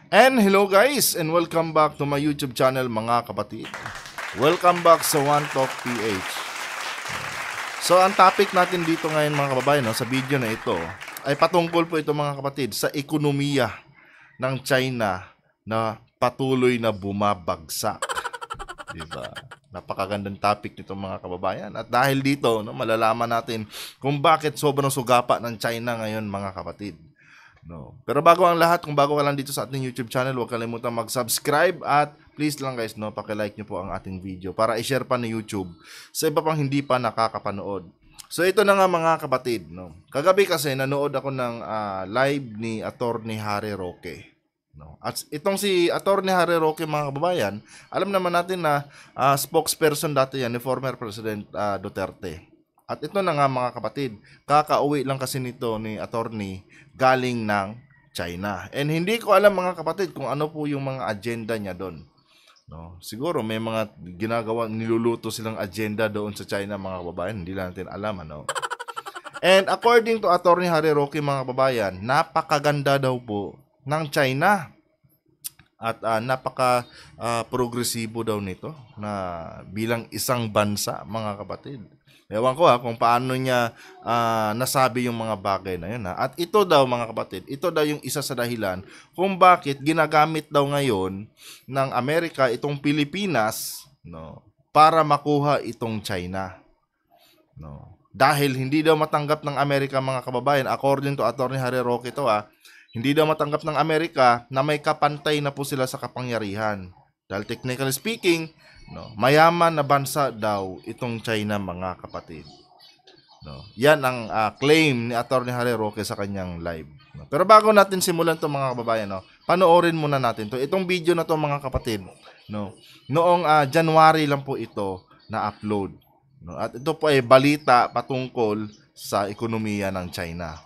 And hello guys, and welcome back to my YouTube channel mga kapatid. Welcome back sa One Talk PH. So ang topic natin dito ngayon mga kababayan, no, sa video na ito ay patungkol po ito mga kapatid sa ekonomiya ng China na patuloy na bumabagsak. Diba? Napakagandang topic nito mga kababayan. At dahil dito, no, malalaman natin kung bakit sobrang sugapa ng China ngayon mga kapatid. No. Pero bago ang lahat, kung bago ka lang dito sa ating YouTube channel, huwag kalimutan mag-subscribe at please lang guys, no, paki-like niyo po ang ating video para i-share pa ni YouTube sa iba pang hindi pa nakakapanood. So ito na nga mga kapatid, no. Kagabi kasi nanood ako ng live ni Attorney Harry Roque. No. At itong si Attorney Harry Roque mga kababayan, alam naman natin na spokesperson dati yan ni former President Duterte. At ito na nga mga kapatid, kakauwi lang kasi nito ni attorney galing ng China. And hindi ko alam mga kapatid kung ano po yung mga agenda niya doon. No? Siguro may mga ginagawa, niluluto silang agenda doon sa China mga kababayan, hindi lang natin alam ano. And according to attorney Harry Roque mga kababayan, napakaganda daw po ng China. At napaka progresibo daw nito na bilang isang bansa mga kapatid. Ewan ko kung paano niya nasabi yung mga bagay na yun. At ito daw mga kapatid, ito daw yung isa sa dahilan kung bakit ginagamit daw ngayon ng Amerika itong Pilipinas, no, para makuha itong China. No. Dahil hindi daw matanggap ng Amerika mga kababayan, according to Attorney Harry Roque ito hindi daw matanggap ng Amerika na may kapantay na po sila sa kapangyarihan. Dahil technically speaking, no, mayaman na bansa daw itong China mga kapatid. No, yan ang claim ni Attorney Harry Roque sa kanyang live. No, pero bago natin simulan 'to mga kababayan, no, panoorin muna natin 'to. Itong video na 'to mga kapatid, no, noong January lang po ito na-upload. No, at ito po ay balita patungkol sa ekonomiya ng China.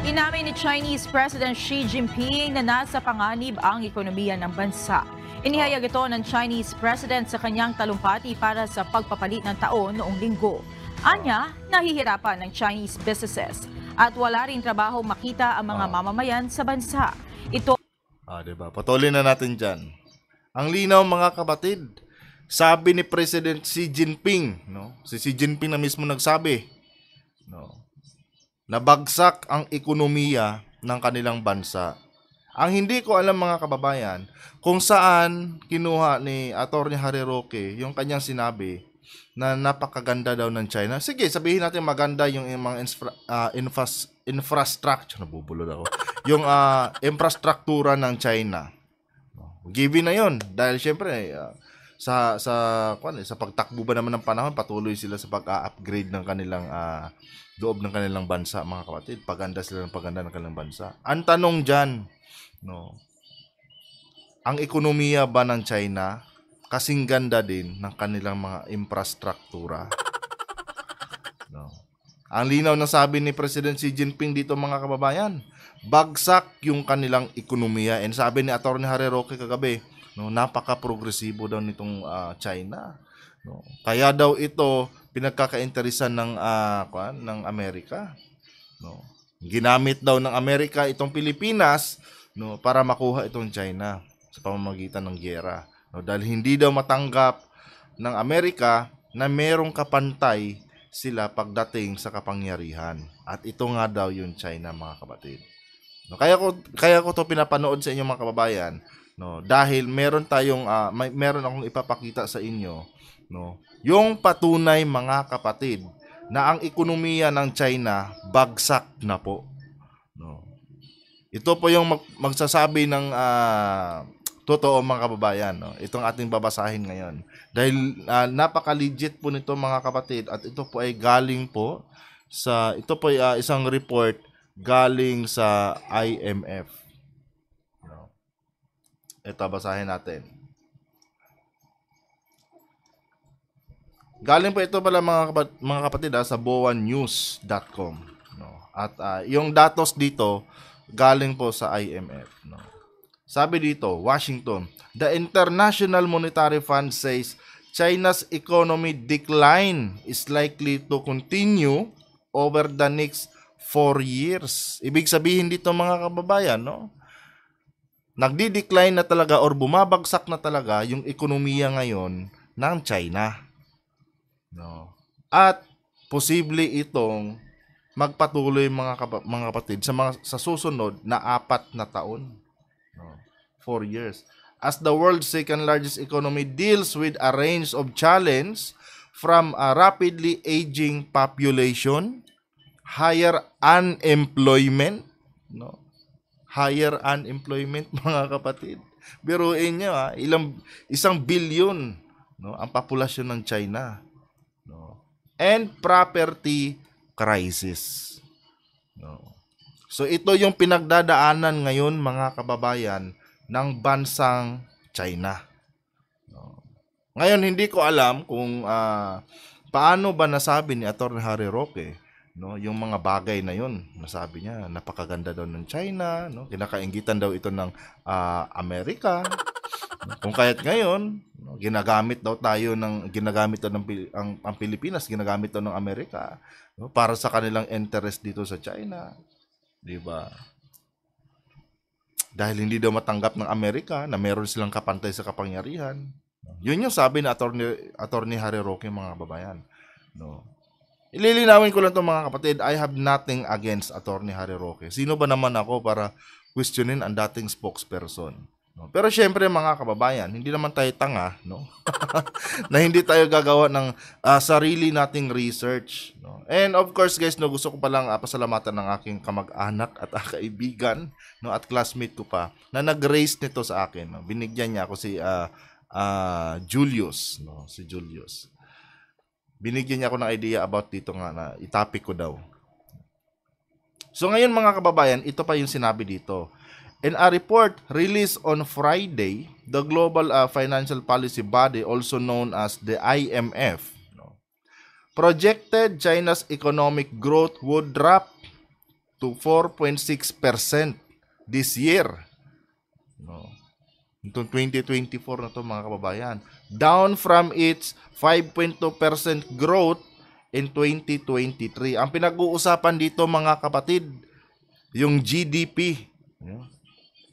Inamin ni Chinese President Xi Jinping na nasa panganib ang ekonomiya ng bansa. Inihayag ito ng Chinese President sa kanyang talumpati para sa pagpapalit ng taon noong linggo. Anya, nahihirapan ng Chinese businesses at wala rin trabaho makita ang mga mamamayan sa bansa. Ito Diba? Patuloy na natin dyan. Ang linaw mga kapatid, sabi ni President Xi Jinping, no? Si Xi Jinping na mismo nagsabi, no, nabagsak ang ekonomiya ng kanilang bansa. Ang hindi ko alam mga kababayan, kung saan kinuha ni Attorney Harry Roque yung kanyang sinabi na napakaganda daw ng China. Sige, sabihin natin maganda yung mga infrastructure, nabubulol ako, yung infrastruktura ng China. Given na yon dahil syempre sa pagtakbo ba naman ng panahon, patuloy sila sa pag-upgrade ng kanilang loob ng kanilang bansa mga kapatid. Paganda sila ng paganda ng kanilang bansa. Ang tanong diyan, no, ang ekonomiya ba ng China kasing ganda din ng kanilang mga infrastruktura? No. Ang linaw na sabi ni President Xi Jinping dito mga kababayan, bagsak yung kanilang ekonomiya. And sabi ni Attorney Harry Roque kagabi, no, napaka-progresibo daw nitong China. No. Kaya daw ito pinagkakainteresan ng Amerika. No. Ginamit daw ng Amerika itong Pilipinas, no, para makuha itong China sa pamamagitan ng giyera. No, dahil hindi daw matanggap ng Amerika na merong kapantay sila pagdating sa kapangyarihan. At ito nga daw yung China mga kapatid. No, kaya ko to pinapanood sa inyo mga kababayan, no, dahil meron akong ipapakita sa inyo, no, yung patunay mga kapatid na ang ekonomiya ng China bagsak na po. No. Ito po yung magsasabi ng totoo mga kababayan, no. Itong ating babasahin ngayon. Dahil napaka-legit po nito mga kapatid at ito po ay galing po isang report galing sa IMF. No. Ito basahin natin. Galing po ito pala mga kapatid sa boanews.com. No. At yung datos dito galing po sa IMF. No. Sabi dito, Washington, the International Monetary Fund says China's economy decline is likely to continue over the next 4 years. Ibig sabihin dito mga kababayan, no? Nagdi-decline na talaga or bumabagsak na talaga yung ekonomiya ngayon ng China. No. At posible itong magpatuloy mga kapatid sa susunod na 4 na taon. No. 4 years. As the world's second largest economy deals with a range of challenge from a rapidly aging population, higher unemployment, no? Higher unemployment mga kapatid. Biruin niyo isang bilyon, no, ang populasyon ng China, no. And property crisis, no. So ito yung pinagdadaanan ngayon mga kababayan ng bansang China, no. Ngayon hindi ko alam kung paano ba nasabi ni Atty. Harry Roque, no, yung mga bagay na yun. Nasabi niya napakaganda daw ng China, no, kinakainggitan daw ito ng Amerika. Kung kaya't ngayon, no, ginagamit daw ang Pilipinas, ginagamit daw ng Amerika, no, para sa kanilang interest dito sa China, di ba? Dahil hindi daw matanggap ng Amerika na meron silang kapantay sa kapangyarihan. Yun yung sabi ni Atty. Harry Roque mga kababayan, no. Ililinawin ko lang to mga kapatid, I have nothing against Atty. Harry Roque. Sino ba naman ako para questionin ang dating spokesperson? No? Pero syempre mga kababayan, hindi naman tayo tanga, no? Na hindi tayo gagawa ng sarili nating research, no? And of course guys, no, gusto ko palang pasalamatan ng aking kamag-anak at kaibigan, no, at classmate ko pa na nag-raise nito sa akin, no? Binigyan niya ako si Julius, no? Si Julius. Binigyan niya ako ng idea about dito nga na itapik ko daw. So ngayon mga kababayan, ito pa yung sinabi dito. In a report released on Friday, the Global Financial Policy Body, also known as the IMF, no, projected China's economic growth would drop to 4.6% this year. No. Itong 2024 na to mga kababayan, down from its 5.2% growth in 2023. Ang pinag-uusapan dito mga kapatid, yung GDP.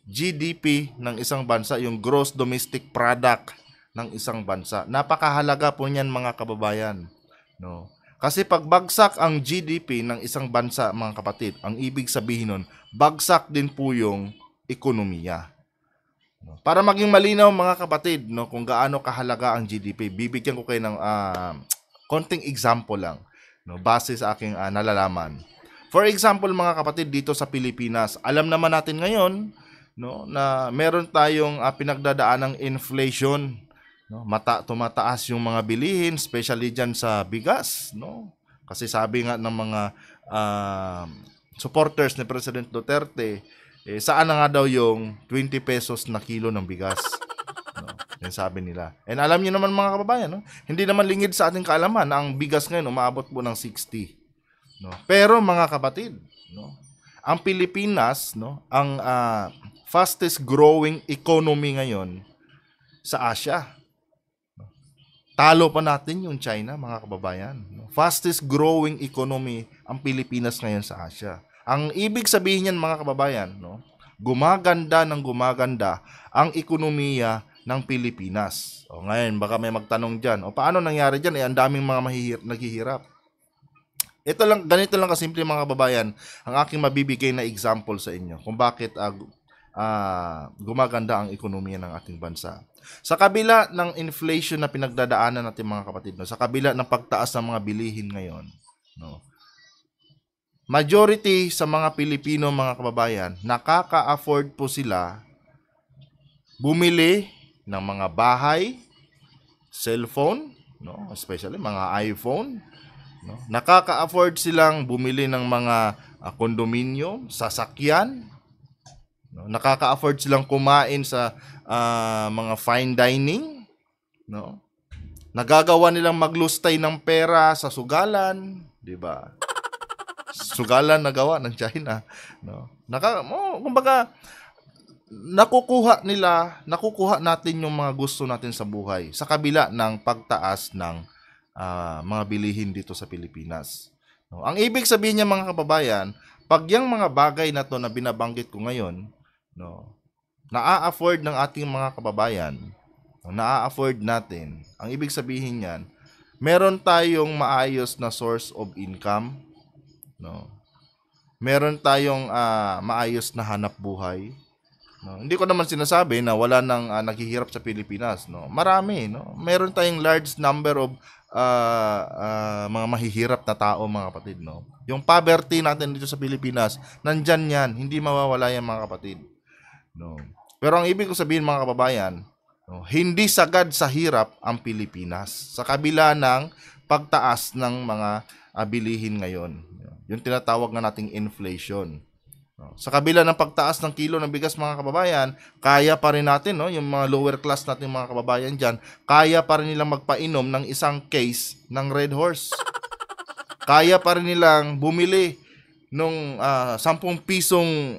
GDP ng isang bansa, yung gross domestic product ng isang bansa. Napakahalaga po niyan mga kababayan, no? Kasi pag bagsak ang GDP ng isang bansa mga kapatid, ang ibig sabihin nun, bagsak din po yung ekonomiya. Para maging malinaw mga kapatid, no, kung gaano kahalaga ang GDP, bibigyan ko kayo ng konting example lang, no, base sa aking nalalaman. For example mga kapatid, dito sa Pilipinas, alam naman natin ngayon, no, na meron tayong pinagdadaanang inflation, no, tumataas yung mga bilihin, especially diyan sa bigas, no. Kasi sabi nga ng mga supporters ni President Duterte, saan na nga daw yung 20 pesos na kilo ng bigas, no? Yan sabi nila. And alam niyo naman mga kababayan, no? Hindi naman lingid sa ating kaalaman na ang bigas ngayon umaabot po ng 60. No? Pero mga kapatid, no, ang Pilipinas, no, ang fastest growing economy ngayon sa Asia. No? Talo pa natin yung China mga kababayan. No? Fastest growing economy ang Pilipinas ngayon sa Asia. Ang ibig sabihin niyan mga kababayan, no, gumaganda ng gumaganda ang ekonomiya ng Pilipinas. O ngayon, baka may magtanong diyan, o paano nangyari diyan? Ang daming mga naghihirap. Ito lang, ganito lang kasimple mga kababayan, ang aking mabibigay na example sa inyo kung bakit gumaganda ang ekonomiya ng ating bansa. Sa kabila ng inflation na pinagdadaanan natin mga kapatid, no, sa kabila ng pagtaas ng mga bilihin ngayon, no, majority sa mga Pilipino mga kababayan, nakaka-afford po sila bumili ng mga bahay, cellphone, no, especially mga iPhone, no. Nakaka-afford silang bumili ng mga kondominium, sasakyan, no. Nakaka-afford silang kumain sa mga fine dining, no. Nagagawa nilang maglustay ng pera sa sugalan, 'di ba? Sugalan na gawa ng China, no. Kumbaga nakukuha natin yung mga gusto natin sa buhay sa kabila ng pagtaas ng mga bilihin dito sa Pilipinas. No? Ang ibig sabihin niya mga kababayan, pag yung mga bagay na to na binabanggit ko ngayon, no, naa-afford ng ating mga kababayan, no, naa-afford natin, ang ibig sabihin niyan, meron tayong maayos na source of income, no? Meron tayong maayos na hanap buhay. No, hindi ko naman sinasabi na wala nang naghihirap sa Pilipinas, no. Marami, no. Meron tayong large number of mga mahihirap na tao, mga kapatid, no. Yung poverty natin dito sa Pilipinas, nandyan yan, hindi mawawala yan, mga kapatid. No. Pero ang ibig ko sabihin, mga kababayan, no, hindi sagad sa hirap ang Pilipinas sa kabila ng pagtaas ng mga bilihin ngayon. Yung tinatawag na nating inflation. Sa kabila ng pagtaas ng kilo ng bigas, mga kababayan, kaya pa rin natin, no, yung mga lower class natin mga kababayan dyan, kaya pa rin nilang magpainom ng isang case ng Red Horse. Kaya pa rin nilang bumili nung 10 pisong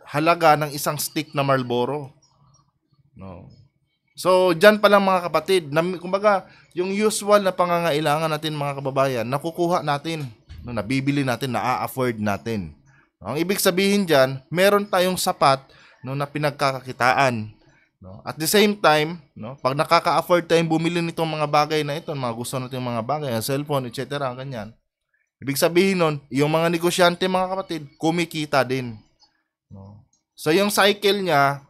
halaga ng isang stick na Marlboro. No. So, dyan pa lang mga kapatid, kumbaga, yung usual na pangangailangan natin mga kababayan, nakukuha natin, no, nabibili natin, na-afford natin. Ang ibig sabihin dyan, meron tayong sapat, no, na pinagkakakitaan. No? At the same time, no, pag nakaka-afford tayong bumili nitong mga bagay na ito, mga gusto nating mga bagay, cellphone, etc., ganyan. Ibig sabihin nun, yung mga negosyante mga kapatid, kumikita din. No? So yung cycle niya,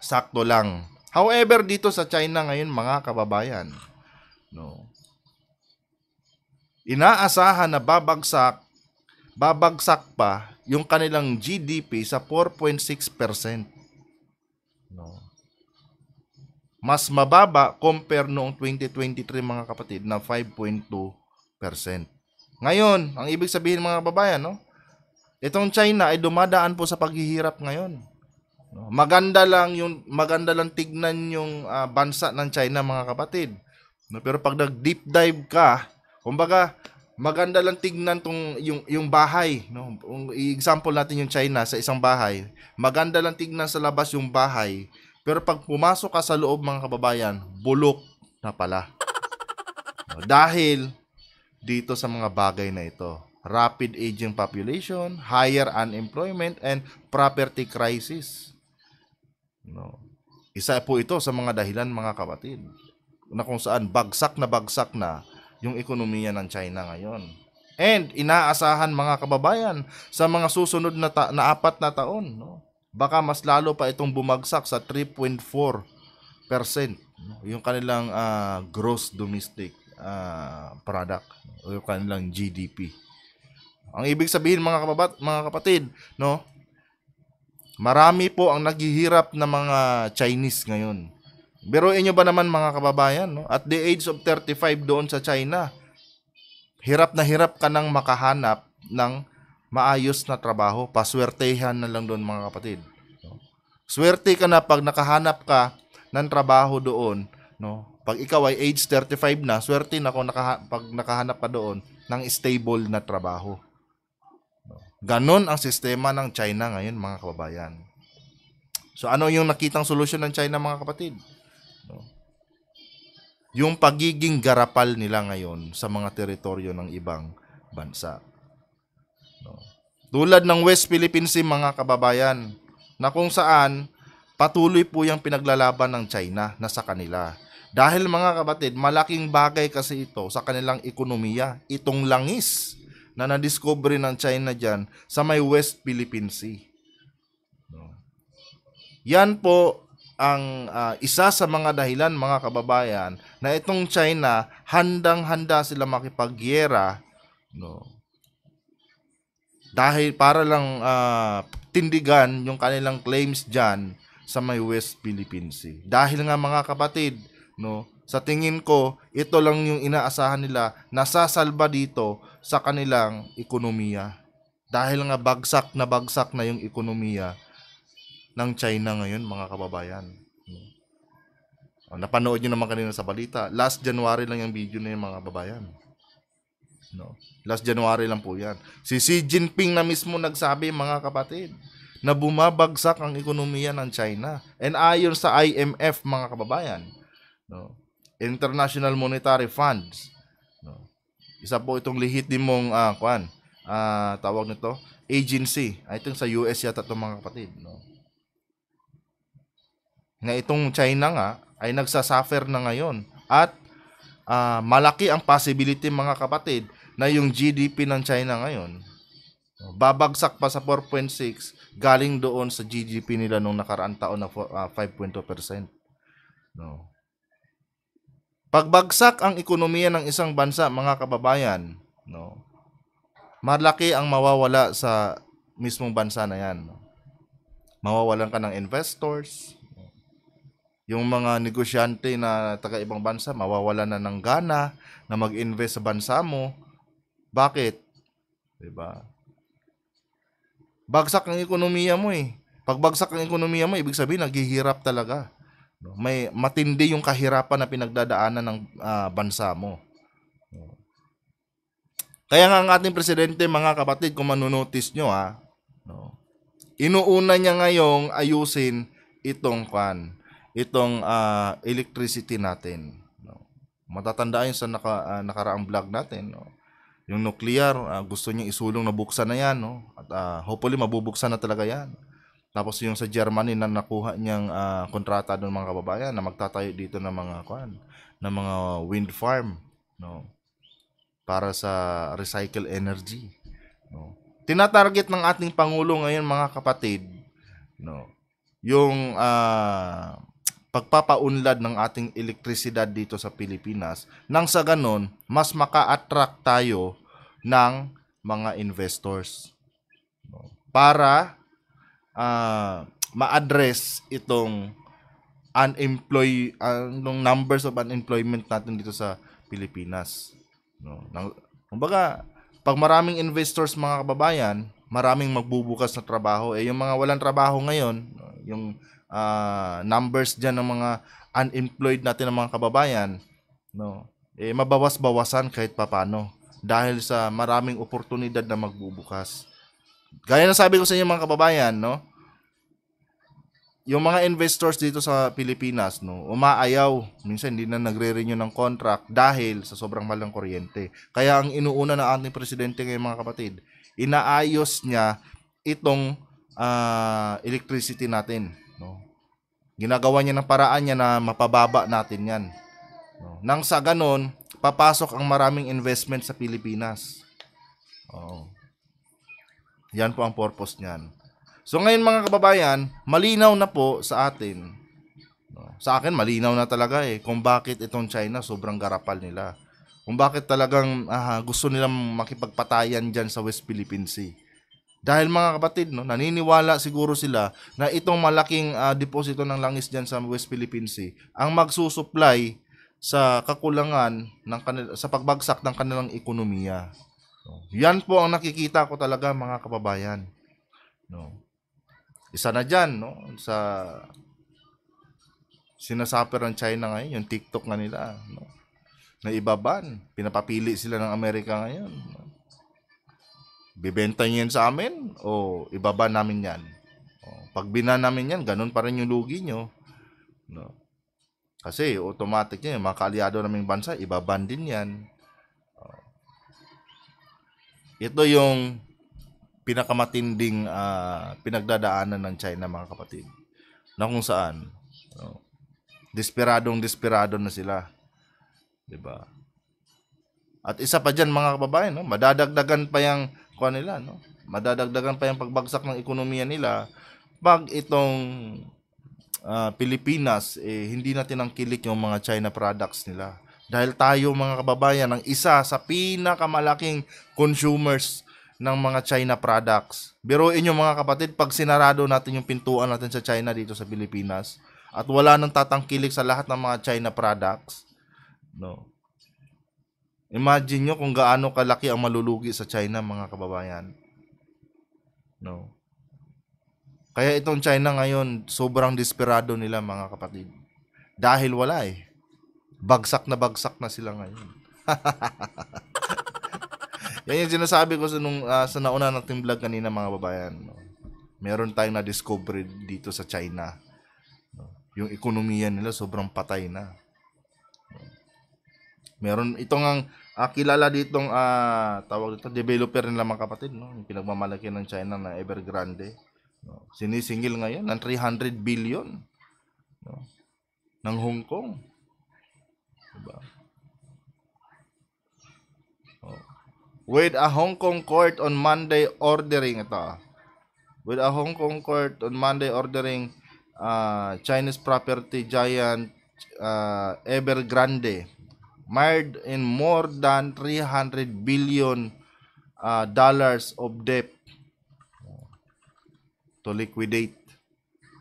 sakto lang. However, dito sa China ngayon mga kababayan, no, inaasahan na babagsak pa yung kanilang GDP sa 4.6%. No. Mas mababa compare noong 2023 mga kapatid na 5.2%. Ngayon, ang ibig sabihin mga kababayan, no, itong China ay dumadaan po sa paghihirap ngayon. No, maganda lang tignan yung bansa ng China mga kapatid. No, pero pag nag-deep dive ka, kumbaga maganda lang tignan yung bahay, no? I-example natin yung China sa isang bahay. Maganda lang tignan sa labas yung bahay, pero pag pumasok ka sa loob mga kababayan, bulok na pala. No, dahil dito sa mga bagay na ito. Rapid aging population, higher unemployment, and property crisis. No. Isa po ito sa mga dahilan mga kapatid na kung saan bagsak na yung ekonomiya ng China ngayon. And inaasahan mga kababayan sa mga susunod na 4 na taon, no, baka mas lalo pa itong bumagsak sa 3.4%, no, yung kanilang gross domestic product, o yung kanilang GDP. Ang ibig sabihin mga kapatid, no, marami po ang naghihirap na mga Chinese ngayon. Biruin nyo ba naman mga kababayan, no? At the age of 35 doon sa China, hirap na hirap ka nang makahanap ng maayos na trabaho. Paswertehan na lang doon mga kapatid. No? Swerte ka na pag nakahanap ka ng trabaho doon. No? Pag ikaw ay age 35 na, swerte na kung pag nakahanap ka doon ng stable na trabaho. No? Ganon ang sistema ng China ngayon mga kababayan. So ano yung nakitang solusyon ng China mga kapatid? No? Yung pagiging garapal nila ngayon sa mga teritoryo ng ibang bansa. No? Tulad ng West Philippine Sea mga kababayan, na kung saan patuloy po yung pinaglalaban ng China na sa kanila. Dahil mga kapatid, malaking bagay kasi ito sa kanilang ekonomiya, itong langis na nadiscover ng China dyan sa may West Philippine Sea. No? Yan po ang isa sa mga dahilan mga kababayan na itong China handang-handa sila makipagyera, no, dahil para lang tindigan yung kanilang claims dyan sa may West Philippine Sea. Dahil nga mga kapatid, no, sa tingin ko ito lang yung inaasahan nila na sasalba dito sa kanilang ekonomiya. Dahil nga bagsak na yung ekonomiya ng China ngayon mga kababayan. Napanood nyo naman kanina sa balita. Last January lang yung video na yung mga kababayan. No? Last January lang po yan. Si Xi Jinping na mismo nagsabi mga kapatid na bumabagsak ang ekonomiya ng China. And ayon sa IMF mga kababayan, no, International Monetary Funds, no, Isa po itong lehitimong tawag nito, agency. I think sa US yata itong mga kapatid, no? Na itong China nga ay nagsasuffer na ngayon at malaki ang possibility mga kapatid na yung GDP ng China ngayon babagsak pa sa 4.6 galing doon sa GDP nila nung nakaraang taon na 5.2%. No. Pagbagsak ang ekonomiya ng isang bansa, mga kababayan, no, malaki ang mawawala sa mismong bansa na yan. No. Mawawalan ka ng investors. Yung mga negosyante na taga ibang bansa, mawawalan na ng gana na mag-invest sa bansa mo. Bakit? Diba? Bagsak ang ekonomiya mo eh. Pag bagsak ang ekonomiya mo, ibig sabihin, naghihirap talaga. May matindi yung kahirapan na pinagdadaanan ng bansa mo. Kaya nga ang ating presidente, mga kapatid, kung manunotice nyo inuuna niya ngayong ayusin itong electricity natin. No? Matatandaan yun sa nakaraang vlog natin. No? Yung nuclear, gusto niya isulong na buksan na yan. No? At hopefully mabubuksan na talaga yan. Tapos yung sa Germany na nakuha niyang kontrata doon mga kababayan na magtatayo dito ng mga wind farm. No? Para sa recycle energy. No? Tinatarget ng ating Pangulo ngayon mga kapatid, no? Yung pagpapaunlad ng ating elektrisidad dito sa Pilipinas nang sa ganon mas maka-attract tayo ng mga investors, no? Para ma-address itong numbers of unemployment natin dito sa Pilipinas, no? Kumbaga, pag maraming investors mga kababayan, maraming magbubukas na trabaho. Yung mga walang trabaho ngayon, yung numbers dyan ng mga unemployed natin ng mga kababayan, no, mabawas-bawasan kahit papano dahil sa maraming oportunidad na magbubukas. Gaya na sabi ko sa inyo mga kababayan, no, yung mga investors dito sa Pilipinas, no, umaayaw, minsan hindi na nagre-renew ng contract dahil sa sobrang mahal ng kuryente. Kaya ang inuuna ng ating presidente ngayon mga kapatid, inaayos niya itong electricity natin, no. Ginagawa niya ng paraan niya na mapababa natin 'yan. No. Nang sa ganon, papasok ang maraming investment sa Pilipinas. Yan po ang purpose niyan. So ngayon mga kababayan, malinaw na po sa atin. No. Sa akin malinaw na talaga kung bakit itong China sobrang garapal nila. Kung bakit talagang gusto nilang makipagpatayan diyan sa West Philippine Sea. Dahil mga kapatid, no, naniniwala siguro sila na itong malaking deposito ng langis diyan sa West Philippine Sea ang magsusupply sa kakulangan ng sa pagbagsak ng kanilang ekonomiya. No. Yan po ang nakikita ko talaga mga kababayan. No. Isa na diyan, no, sa sinasuffer ng China ngayon, yung TikTok na nila, no, na ibaban. Pinapapili sila ng Amerika ngayon. No. Bibenta niyo yan sa amin o ibaba namin yan. Pag bina namin yan, ganun pa rin yung lugi nyo. No. Kasi automatic yan, mga kaalyado naming bansa, ibaban din yan. Ito yung pinakamatinding pinagdadaanan ng China mga kapatid. Na kung saan, no, desperado na sila. Diba? At isa pa dyan mga kababayan, no, madadagdagan pa yung nila, no? Madadagdagan pa yung pagbagsak ng ekonomiya nila pag itong Pilipinas hindi natin ang kilik yung mga China products nila. Dahil tayo mga kababayan ang isa sa pinakamalaking consumers ng mga China products. Biruin nyo mga kapatid, pag sinarado natin yung pintuan natin sa China dito sa Pilipinas at wala nang tatangkilik sa lahat ng mga China products, no. Imagine nyo kung gaano kalaki ang malulugi sa China mga kababayan. No. Kaya itong China ngayon, sobrang desperado nila mga kapatid. Dahil wala bagsak na sila ngayon. Yan yung sinasabi ko sa nauna nating vlog kanina mga kababayan. No. Meron tayong na-discover dito sa China. No. Yung ekonomiya nila sobrang patay na. No. Meron itong kilala ditong tawag dito, developer nila mga kapatid, no? Yung pinagmamalaki ng China na Evergrande. No? Sinisingil ngayon ng 300 billion, no? Ng Hong Kong. Diba? Oh. With a Hong Kong court on Monday ordering Chinese property giant Evergrande mired in more than 300 billion dollars of debt to liquidate.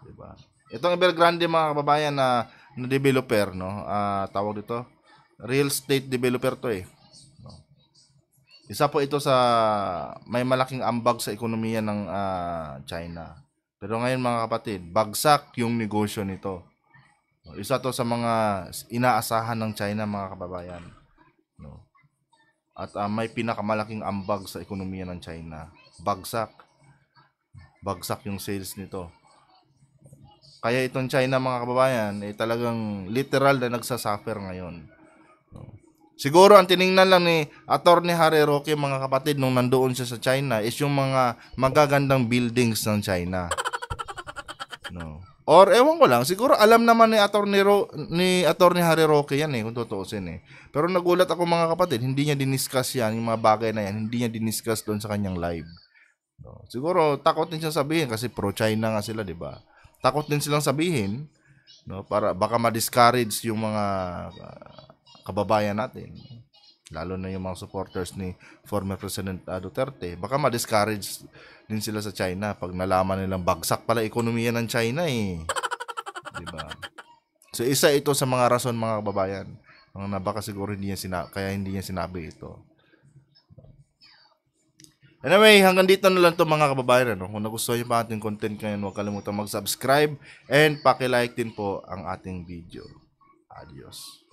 Diba? Itong Evergrande mga kababayan na developer, no? Tawag dito, real estate developer to eh. No? Isa po ito sa may malaking ambag sa ekonomiya ng China. Pero ngayon mga kapatid, bagsak yung negosyo nito. Isa to sa mga inaasahan ng China mga kababayan. No? At may pinakamalaking ambag sa ekonomiya ng China. Bagsak yung sales nito. Kaya itong China mga kababayan talagang literal na nagsasuffer ngayon. Siguro ang tiningnan lang ni Attorney Harry Roque mga kapatid nung nandoon siya sa China is yung mga magagandang buildings ng China. No. Or ewan ko lang, siguro alam naman ni Attorney Harry Roque yan kung tutuusin Pero nagulat ako mga kapatid, hindi niya diniscuss yan, yung mga bagay na yan, hindi niya diniscuss doon sa kanyang live. No. Siguro takot din siya sabihin kasi pro-China nga sila, 'di ba? Takot din silang sabihin, no, para baka ma-discourage yung mga kababayan natin. Lalo na yung mga supporters ni former President Duterte. Baka ma-discourage din sila sa China pag nalaman nilang bagsak pala ekonomiya ng China Diba? So isa ito sa mga rason mga kababayan. Na baka siguro hindi niya sinabi ito. Anyway, hanggang dito na lang to mga kababayan. Kung nagustuhan niyo pa ating content ngayon, huwag kalimutan mag-subscribe and paki-like din po ang ating video. Adios.